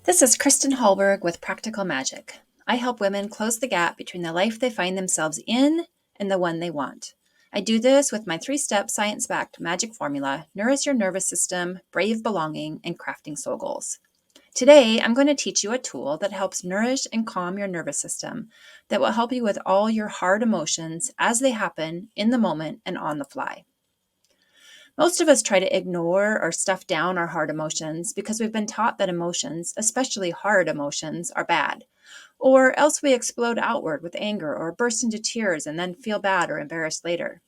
This is Kristin Halberg with Practical Magic. I help women close the gap between the life they find themselves in and the one they want. I do this with my 3-step science-backed magic formula, Nourish Your Nervous System, Brave Belonging, and Crafting Soul Goals. Today, I'm going to teach you a tool that helps nourish and calm your nervous system that will help you with all your hard emotions as they happen in the moment and on the fly. Most of us try to ignore or stuff down our hard emotions because we've been taught that emotions, especially hard emotions, are bad. Or else we explode outward with anger or burst into tears and then feel bad or embarrassed later.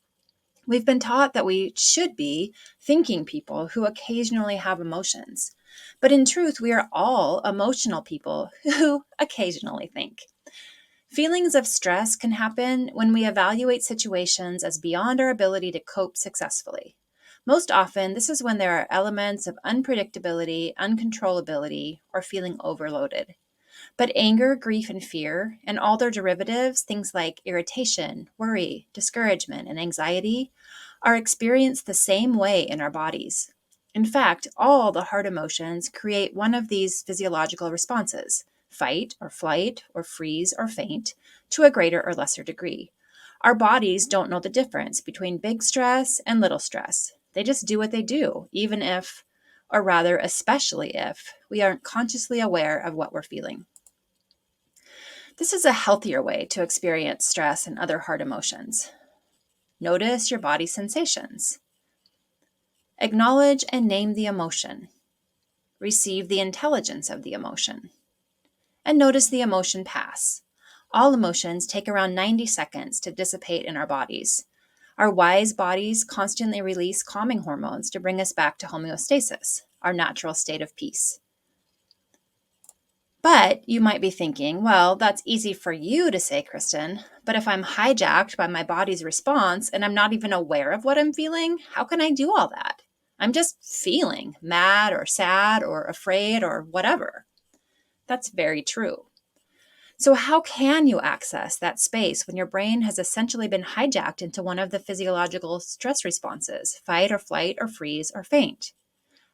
We've been taught that we should be thinking people who occasionally have emotions. But in truth, we are all emotional people who occasionally think. Feelings of stress can happen when we evaluate situations as beyond our ability to cope successfully. Most often, this is when there are elements of unpredictability, uncontrollability, or feeling overloaded. But anger, grief, and fear, and all their derivatives, things like irritation, worry, discouragement, and anxiety, are experienced the same way in our bodies. In fact, all the hard emotions create one of these physiological responses: fight or flight or freeze or faint, to a greater or lesser degree. Our bodies don't know the difference between big stress and little stress. They just do what they do, even if, or rather, especially if, we aren't consciously aware of what we're feeling. This is a healthier way to experience stress and other hard emotions. Notice your body sensations. Acknowledge and name the emotion. Receive the intelligence of the emotion. And notice the emotion pass. All emotions take around 90 seconds to dissipate in our bodies. Our wise bodies constantly release calming hormones to bring us back to homeostasis, our natural state of peace. But you might be thinking, well, that's easy for you to say, Kristin, but if I'm hijacked by my body's response and I'm not even aware of what I'm feeling, how can I do all that? I'm just feeling mad or sad or afraid or whatever. That's very true. So how can you access that space when your brain has essentially been hijacked into one of the physiological stress responses, fight or flight or freeze or faint?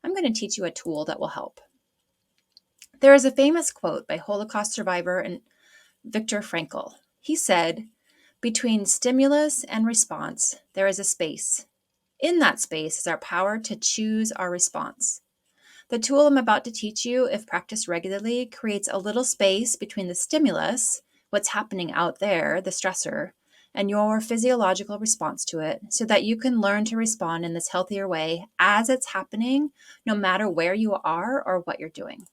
I'm going to teach you a tool that will help. There is a famous quote by Holocaust survivor and Viktor Frankl. He said, "Between stimulus and response, there is a space. In that space is our power to choose our response." The tool I'm about to teach you, if practiced regularly, creates a little space between the stimulus, what's happening out there, the stressor, and your physiological response to it, so that you can learn to respond in this healthier way as it's happening, no matter where you are or what you're doing.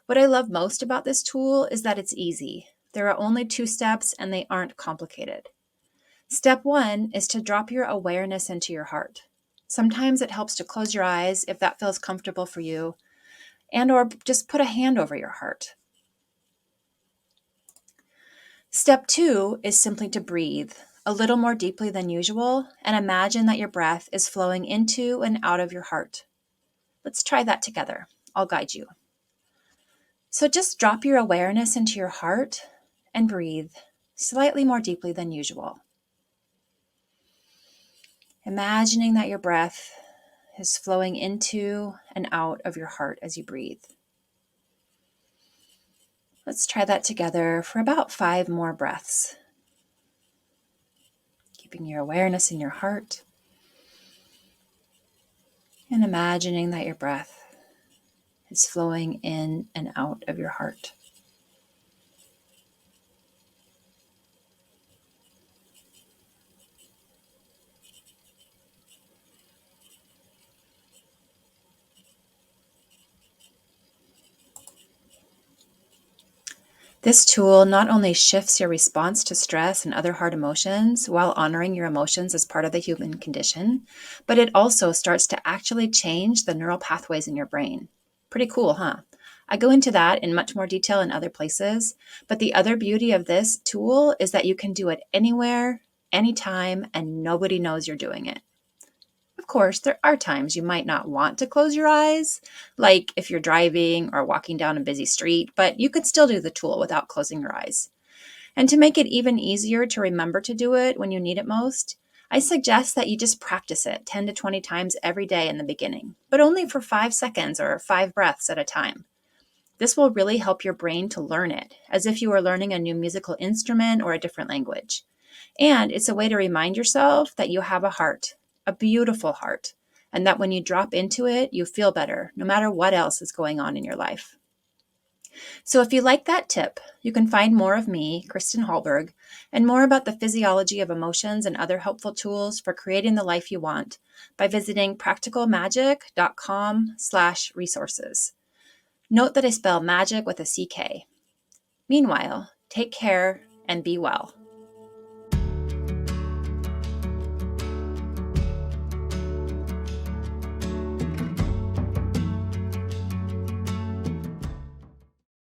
What I love most about this tool is that it's easy. There are only 2 steps and they aren't complicated. Step 1 is to drop your awareness into your heart. Sometimes it helps to close your eyes if that feels comfortable for you, and or just put a hand over your heart. Step 2 is simply to breathe a little more deeply than usual and imagine that your breath is flowing into and out of your heart. Let's try that together. I'll guide you. So just drop your awareness into your heart and breathe slightly more deeply than usual. Imagining that your breath is flowing into and out of your heart as you breathe. Let's try that together for about 5 more breaths. Keeping your awareness in your heart and imagining that your breath is flowing in and out of your heart. This tool not only shifts your response to stress and other hard emotions while honoring your emotions as part of the human condition, but it also starts to actually change the neural pathways in your brain. Pretty cool, huh? I go into that in much more detail in other places, but the other beauty of this tool is that you can do it anywhere, anytime, and nobody knows you're doing it. Of course, there are times you might not want to close your eyes, like if you're driving or walking down a busy street, but you could still do the tool without closing your eyes. And to make it even easier to remember to do it when you need it most, I suggest that you just practice it 10 to 20 times every day in the beginning, but only for 5 seconds or 5 breaths at a time. This will really help your brain to learn it, as if you were learning a new musical instrument or a different language. And it's a way to remind yourself that you have a heart, a beautiful heart, and that when you drop into it, you feel better, no matter what else is going on in your life. So if you like that tip, you can find more of me, Kristin Halberg, and more about the physiology of emotions and other helpful tools for creating the life you want by visiting practicalmagic.com/resources. Note that I spell magic with a CK. Meanwhile, take care and be well.